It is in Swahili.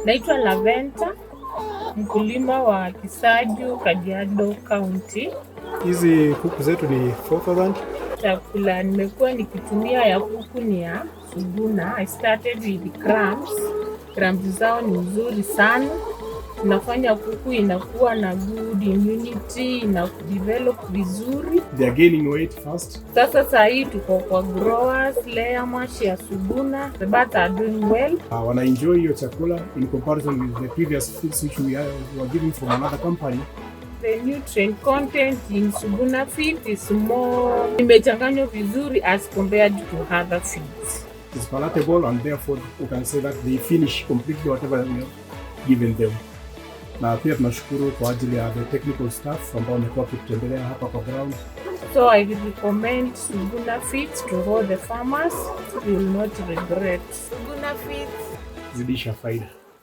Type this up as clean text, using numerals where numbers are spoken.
Naitwa Laventa, mkulima wa Kisaju, Kajiado County. Hizi kuku zetu ni 4000. Chakula nimekuwa nikitumia ya kuku ni ya Suguna. I started with crumbs. Crumbs zao ni nzuri sana. Inafanya kuku inakuwa na good immunity, ina develop vizuri. They are gaining weight fast. Sasa saa hii tuko kwa growers, layer mash ya Suguna. The birds are doing well. Wana enjoy hiyo chakula in comparison with the previous feeds which we were giving from another company. The nutrient content in Suguna feed is more imechanganywa vizuri as compared to other feeds. It's palatable and therefore you can say that they finish completely whatever we have given them. Na pia tunashukuru kwa ajili ya the technical staff ambao wamekuwa wakitutembelea hapa kwa ground. So I recommend Suguna feeds to all the farmers. You will not regret. Suguna feeds Zidisha faida.